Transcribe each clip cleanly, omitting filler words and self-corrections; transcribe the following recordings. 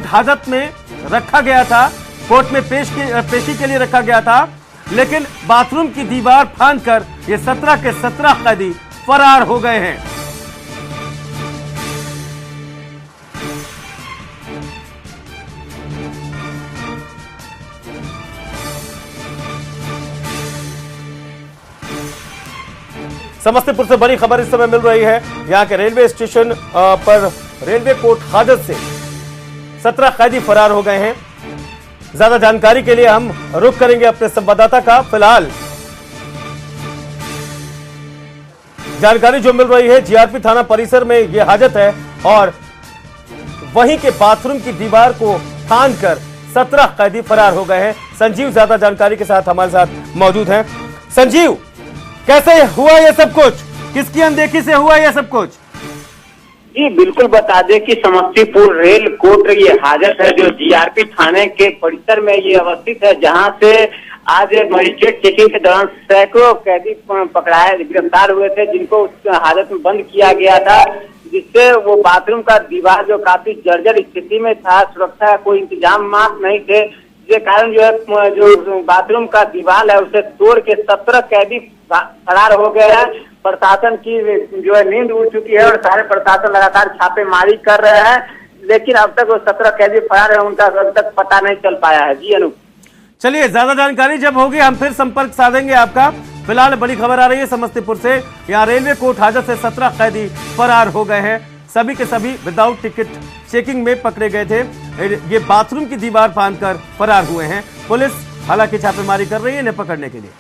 हाजत में रखा गया था, कोर्ट में पेशी के लिए रखा गया था, लेकिन बाथरूम की दीवार फांदकर ये 17 के 17 कैदी फरार हो गए हैं। समस्तीपुर से बड़ी खबर इस समय मिल रही है। यहां के रेलवे स्टेशन पर रेलवे कोर्ट हाजत से 17 कैदी फरार हो गए हैं। ज्यादा जानकारी के लिए हम रुख करेंगे अपने संवाददाता का। फिलहाल जानकारी जो मिल रही है, जीआरपी थाना परिसर में यह हाजत है और वहीं के बाथरूम की दीवार को फांदकर 17 कैदी फरार हो गए हैं। संजीव ज्यादा जानकारी के साथ हमारे साथ मौजूद हैं। संजीव, कैसे हुआ यह सब कुछ, किसकी अनदेखी से हुआ यह सब कुछ? जी बिल्कुल बता दें कि समस्तीपुर रेल कोर्ट ये हाजत है जो जीआरपी थाने के परिसर में ये अवस्थित है, जहां से आज मजिस्ट्रेट चेकिंग के दौरान सैकड़ों कैदी पकड़ाए गिरफ्तार हुए थे, जिनको उस हाजत में बंद किया गया था, जिससे वो बाथरूम का दीवार जो काफी जर्जर स्थिति में था, सुरक्षा का कोई इंतजाम नहीं थे, जिसके कारण जो है जो बाथरूम का दीवार है उसे तोड़ के 17 कैदी फरार हो गए हैं। प्रशासन की जो है नींद उड़ चुकी है और सारे प्रशासन लगातार छापेमारी कर रहे हैं, लेकिन अब तक वो 17 कैदी फरार है, उनका अब तक पता नहीं चल पाया है। जी अनु, चलिए ज्यादा जानकारी जब होगी हम फिर संपर्क साधेंगे आपका। फिलहाल बड़ी खबर आ रही है समस्तीपुर से। यहाँ रेलवे कोर्ट हाजत से 17 कैदी फरार हो गए हैं। सभी के सभी विदाउट टिकट चेकिंग में पकड़े गए थे। ये बाथरूम की दीवार फांदकर फरार हुए हैं। पुलिस हालांकि छापेमारी कर रही है इन्हें पकड़ने के लिए।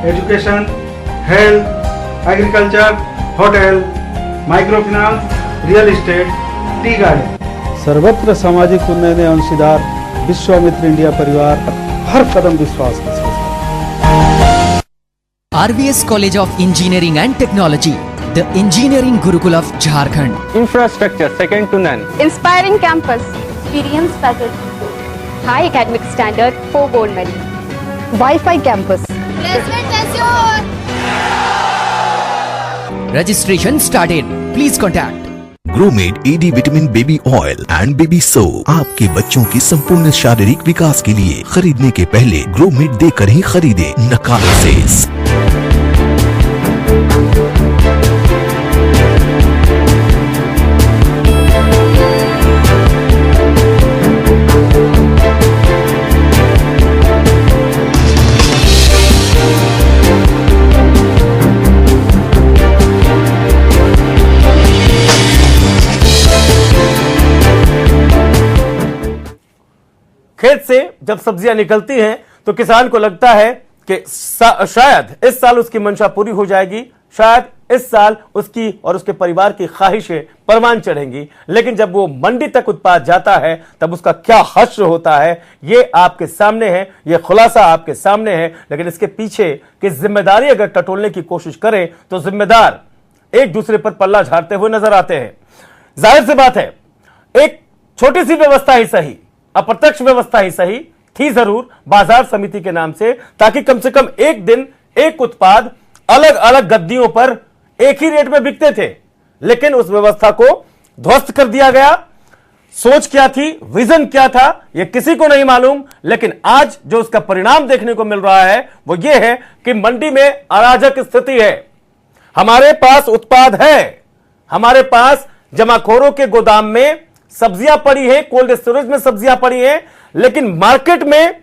Education, health, agriculture, hotel, micro finance, real estate, tea garden, सर्वत्र सामाजिक उन्नयन में अंशीदार विश्वामित्र इंडिया परिवार हर कदम विश्वास के साथ। RVS College of Engineering and Technology, the engineering Gurukul of Jharkhand. Infrastructure second to none. Inspiring campus, experienced faculty, high academic standard, 4 gold medals, Wi-Fi campus. Placement assured. Registration started. Please contact ग्रोमेड AD vitamin baby oil and baby soap आपके बच्चों के संपूर्ण शारीरिक विकास के लिए। खरीदने के पहले ग्रोमेड देकर ही खरीदे, नकारा सेल्स। खेत से जब सब्जियां निकलती हैं तो किसान को लगता है कि शायद इस साल उसकी मंशा पूरी हो जाएगी, शायद इस साल उसकी और उसके परिवार की ख्वाहिशें परवान चढ़ेंगी। लेकिन जब वो मंडी तक उत्पाद जाता है तब उसका क्या हश्र होता है, ये आपके सामने है, ये खुलासा आपके सामने है। लेकिन इसके पीछे की जिम्मेदारी अगर टटोलने की कोशिश करें तो जिम्मेदार एक दूसरे पर पल्ला झाड़ते हुए नजर आते हैं। जाहिर सी बात है, एक छोटी सी व्यवस्था ही सही, अप्रत्यक्ष व्यवस्था ही सही थी जरूर बाजार समिति के नाम से, ताकि कम से कम एक दिन एक उत्पाद अलग अलग गद्दियों पर एक ही रेट में बिकते थे। लेकिन उस व्यवस्था को ध्वस्त कर दिया गया। सोच क्या थी, विजन क्या था, यह किसी को नहीं मालूम। लेकिन आज जो उसका परिणाम देखने को मिल रहा है वो ये है कि मंडी में अराजक स्थिति है। हमारे पास उत्पाद है, हमारे पास जमाखोरों के गोदाम में सब्जियां पड़ी हैं, कोल्ड स्टोरेज में सब्जियां पड़ी हैं, लेकिन मार्केट में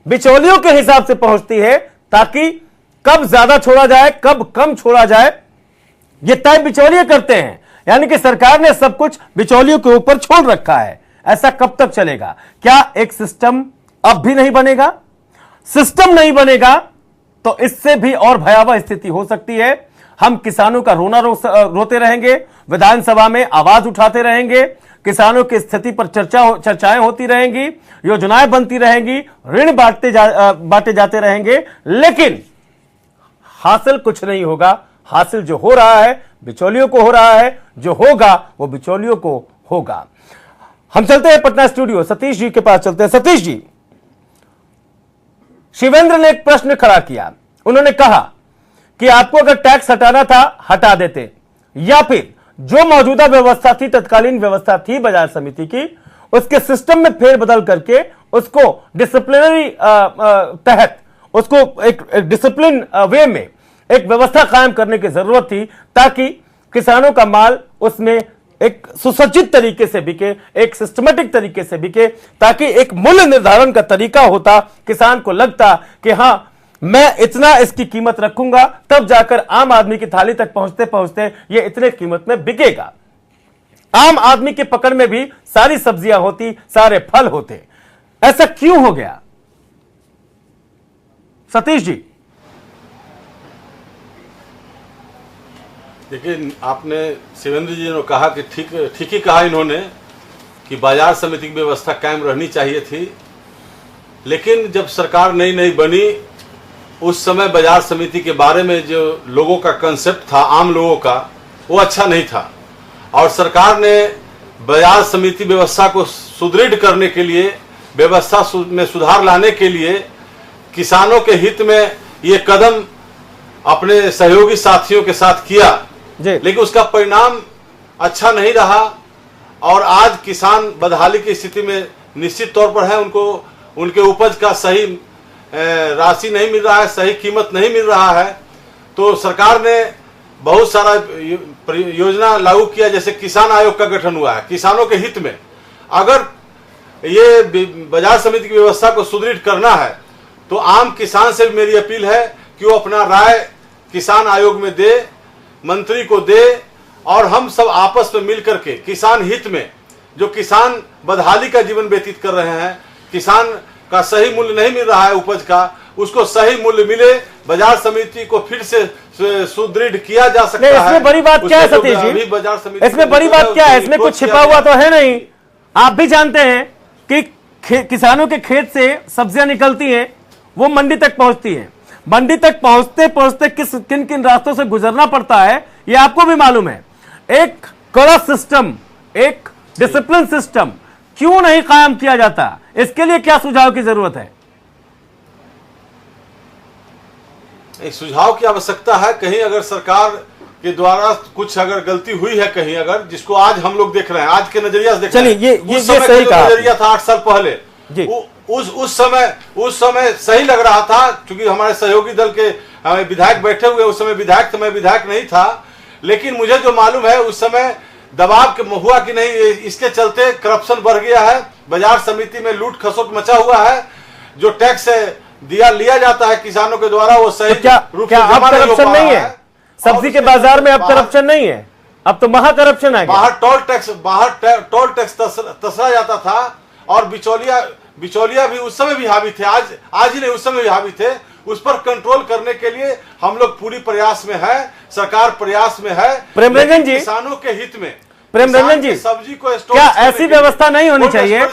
बिचौलियों के हिसाब से पहुंचती है, ताकि कब ज्यादा छोड़ा जाए कब कम छोड़ा जाए ये तय बिचौलिए करते हैं। यानी कि सरकार ने सब कुछ बिचौलियों के ऊपर छोड़ रखा है। ऐसा कब तक चलेगा? क्या एक सिस्टम अब भी नहीं बनेगा? सिस्टम नहीं बनेगा तो इससे भी और भयावह स्थिति हो सकती है। हम किसानों का रोना रोते रहेंगे, विधानसभा में आवाज उठाते रहेंगे, किसानों की स्थिति पर चर्चाएं होती रहेंगी, योजनाएं बनती रहेंगी, ऋण बांटे जाते रहेंगे, लेकिन हासिल कुछ नहीं होगा। हासिल जो हो रहा है बिचौलियों को हो रहा है, जो होगा वो बिचौलियों को होगा। हम चलते हैं पटना स्टूडियो, सतीश जी के पास चलते हैं। सतीश जी, शिवेंद्र ने एक प्रश्न खड़ा किया। उन्होंने कहा कि आपको अगर टैक्स हटाना था हटा देते, या फिर जो मौजूदा व्यवस्था थी, तत्कालीन व्यवस्था थी बाजार समिति की, उसके सिस्टम में फेरबदल करके उसको डिसिप्लिनरी तहत उसको एक डिसिप्लिन वे में एक व्यवस्था कायम करने की जरूरत थी, ताकि किसानों का माल उसमें एक सुसज्जित तरीके से बिके, एक सिस्टमेटिक तरीके से बिके, ताकि एक मूल्य निर्धारण का तरीका होता, किसान को लगता कि हां मैं इतना इसकी कीमत रखूंगा, तब जाकर आम आदमी की थाली तक पहुंचते पहुंचते ये इतने कीमत में बिकेगा। आम आदमी की पकड़ में भी सारी सब्जियां होती, सारे फल होते। ऐसा क्यों हो गया सतीश जी? देखिए, आपने शिवेंद्र जी ने कहा कि ठीक ही कहा इन्होंने कि बाजार समिति की व्यवस्था कायम रहनी चाहिए थी, लेकिन जब सरकार नई बनी उस समय बाजार समिति के बारे में जो लोगों का कंसेप्ट था, आम लोगों का, वो अच्छा नहीं था। और सरकार ने बाजार समिति व्यवस्था को सुदृढ़ करने के लिए, व्यवस्था में सुधार लाने के लिए किसानों के हित में ये कदम अपने सहयोगी साथियों के साथ किया, लेकिन उसका परिणाम अच्छा नहीं रहा। और आज किसान बदहाली की स्थिति में निश्चित तौर पर है। उनको उनके उपज का सही राशि नहीं मिल रहा है, सही कीमत नहीं मिल रहा है। तो सरकार ने बहुत सारा योजना लागू किया, जैसे किसान आयोग का गठन हुआ है किसानों के हित में। अगर ये बाजार समिति की व्यवस्था को सुदृढ़ करना है तो आम किसान से भी मेरी अपील है कि वो अपना राय किसान आयोग में दे, मंत्री को दे, और हम सब आपस में मिलकर के किसान हित में, जो किसान बदहाली का जीवन व्यतीत कर रहे हैं, किसान का सही मूल्य नहीं मिल रहा है उपज का, उसको सही मूल्य मिले, बाजार समिति को फिर से सुदृढ़ किया जा सकता है। इसमें बड़ी बात क्या है सतीश जी? बाजार समिति इसमें बड़ी बात क्या है? इसमें कुछ छिपा हुआ तो है नहीं। आप भी जानते हैं कि किसानों के खेत से सब्जियां निकलती हैं, वो मंडी तक पहुंचती हैं। मंडी तक पहुंचते पहुंचते किन किन रास्तों से गुजरना पड़ता है ये आपको भी मालूम है। एक कड़ा सिस्टम, एक डिसिप्लिन सिस्टम क्यों नहीं कायम किया जाता? इसके लिए क्या सुझाव की जरूरत है? एक सुझाव की आवश्यकता है। कहीं अगर सरकार के द्वारा कुछ अगर गलती हुई है कहीं, अगर जिसको आज हम लोग देख रहे हैं, आज के नजरिया से देख रहे हैं, ये सही कहा। नजरिया था 8 साल पहले, उस समय सही लग रहा था, क्योंकि हमारे सहयोगी दल के विधायक बैठे हुए, उस समय विधायक था, मैं विधायक नहीं था, लेकिन मुझे जो मालूम है उस समय दबाव के हुआ कि नहीं, इसके चलते करप्शन बढ़ गया है, बाजार समिति में लूट खसोट मचा हुआ है, जो टैक्स लिया जाता है किसानों के द्वारा वो सही रूप से जमा नहीं हो पा रहा है। सब्जी के बाजार में अब करप्शन नहीं है, अब तो महा करप्शन है। बाहर टोल टैक्स तसरा जाता था, और बिचौलिया भी उस समय भी हावी थे, आज ही नहीं, उस समय भी हावी थे। उस पर कंट्रोल करने के लिए हम लोग पूरी प्रयास में है, सरकार प्रयास में है। प्रेमरंजन जी, किसानों के हित में, प्रेमरंजन जी, सब्जी को क्या ऐसी व्यवस्था नहीं होनी चाहिए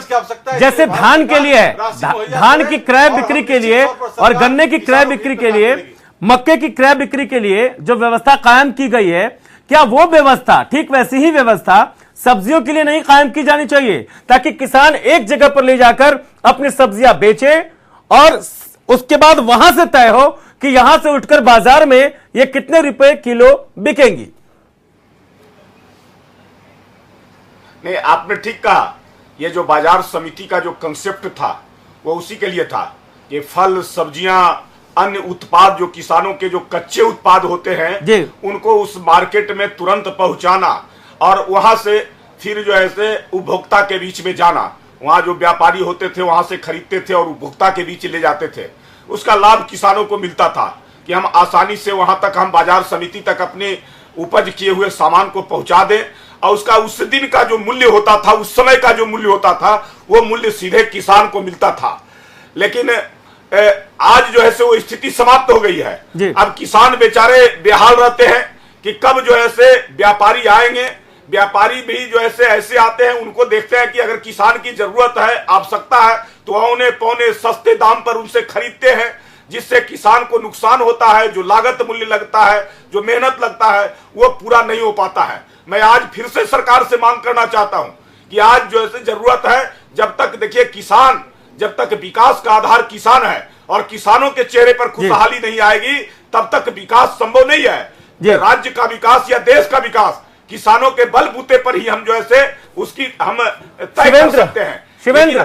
जैसे धान के लिए, धान की क्रय बिक्री के लिए और गन्ने की क्रय बिक्री के लिए, मक्के की क्रय बिक्री के लिए जो व्यवस्था कायम की गई है, क्या वो व्यवस्था, ठीक वैसी ही व्यवस्था सब्जियों के लिए नहीं कायम की जानी चाहिए, ताकि किसान एक जगह पर ले जाकर अपनी सब्जियां बेचे और उसके बाद वहां से तय हो कि यहां से उठकर बाजार में ये कितने रुपए किलो बिकेंगी? नहीं, आपने ठीक कहा। ये जो बाजार समिति का जो कंसेप्ट था वो उसी के लिए था कि फल, सब्जियां, अन्य उत्पाद, जो किसानों के जो कच्चे उत्पाद होते हैं, उनको उस मार्केट में तुरंत पहुंचाना और वहां से फिर जो है से उपभोक्ता के बीच में जाना। वहां जो व्यापारी होते थे वहां से खरीदते थे और उपभोक्ता के बीच ले जाते थे। उसका लाभ किसानों को मिलता था कि हम आसानी से वहां तक, हम बाजार समिति तक अपने उपज किए हुए सामान को पहुंचा दें, और उसका उस दिन का जो मूल्य होता था, उस समय का जो मूल्य होता था, वो मूल्य सीधे किसान को मिलता था। लेकिन आज जो है से वो स्थिति समाप्त हो गई है। अब किसान बेचारे बेहाल रहते हैं कि कब जो है से व्यापारी आएंगे। व्यापारी भी जो है ऐसे आते हैं, उनको देखते हैं कि अगर किसान की जरूरत है, आवश्यकता है, तो औने पौने सस्ते दाम पर उनसे खरीदते हैं, जिससे किसान को नुकसान होता है। जो लागत मूल्य लगता है, जो मेहनत लगता है, वो पूरा नहीं हो पाता है। मैं आज फिर से सरकार से मांग करना चाहता हूं कि आज जो है जरूरत है, जब तक देखिए किसान, जब तक विकास का आधार किसान है और किसानों के चेहरे पर खुशहाली नहीं आएगी, तब तक विकास संभव नहीं है। राज्य का विकास या देश का विकास किसानों के बलबूते पर ही हम जो है उसकी हम तय कर सकते हैं। शिवेंद्र,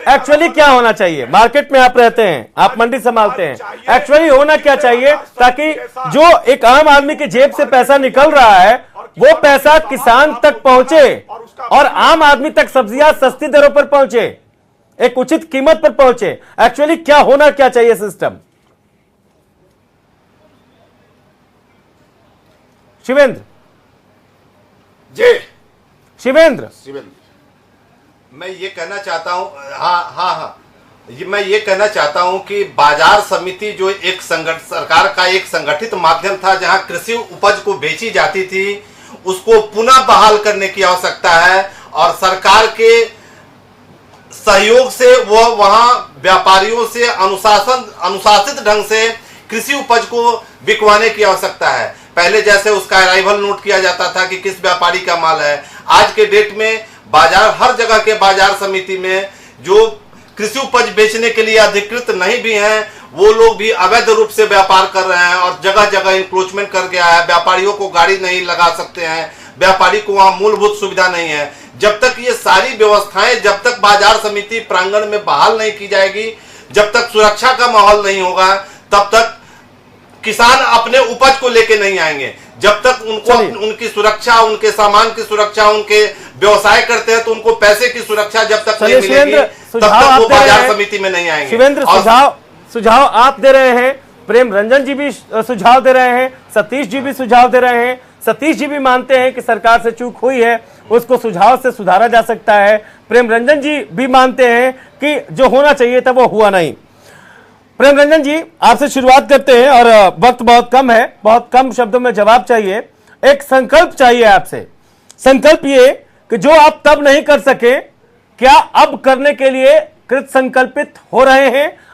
एक्चुअली क्या होना चाहिए? मार्केट में आप रहते हैं, आप मंडी संभालते हैं, एक्चुअली होना क्या चाहिए ताकि जो एक आम आदमी की जेब से पैसा निकल रहा है वो पैसा किसान तक पहुंचे और आम आदमी तक सब्जियां सस्ती दरों पर पहुंचे, एक उचित कीमत पर पहुंचे? एक्चुअली क्या होना क्या चाहिए सिस्टम? शिवेंद्र जी, शिवेंद्र मैं ये कहना चाहता हूँ, हाँ, मैं ये कहना चाहता हूँ कि बाजार समिति जो एक सरकार का एक संगठित माध्यम था जहाँ कृषि उपज को बेची जाती थी, उसको पुनः बहाल करने की आवश्यकता है और सरकार के सहयोग से वह वहाँ व्यापारियों से अनुशासित ढंग से कृषि उपज को बिकवाने की आवश्यकता है। पहले जैसे उसका अराइवल नोट किया जाता था कि किस व्यापारी का माल है, आज के डेट में बाजार हर जगह के बाजार समिति में जो कृषि उपज बेचने के लिए अधिकृत नहीं भी हैं वो लोग भी अवैध रूप से व्यापार कर रहे हैं और जगह जगह इंक्रोचमेंट कर गया है। व्यापारियों को गाड़ी नहीं लगा सकते हैं, व्यापारी को वहां मूलभूत सुविधा नहीं है। जब तक ये सारी व्यवस्थाएं जब तक बाजार समिति प्रांगण में बहाल नहीं की जाएगी, जब तक सुरक्षा का माहौल नहीं होगा, तब तक किसान अपने उपज को लेके नहीं आएंगे। जब तक उनको उनकी सुरक्षा, उनके सामान की सुरक्षा, उनके व्यवसाय करते हैं तो उनको पैसे की सुरक्षा जब तक नहीं मिलेगी तब तक वो बाजार समिति में नहीं आएंगे। शिवेंद्र, सुझाव आप दे रहे हैं, प्रेम रंजन जी भी सुझाव दे रहे हैं, सतीश जी भी सुझाव दे रहे हैं। सतीश जी भी मानते हैं कि सरकार से चूक हुई है, उसको सुझाव से सुधारा जा सकता है। प्रेम रंजन जी भी मानते हैं कि जो होना चाहिए था वो हुआ नहीं। प्रेम रंजन जी, आपसे शुरुआत करते हैं और वक्त बहुत कम है, बहुत कम शब्दों में जवाब चाहिए। एक संकल्प चाहिए आपसे, संकल्प ये कि जो आप तब नहीं कर सके, क्या अब करने के लिए कृत संकल्पित हो रहे हैं?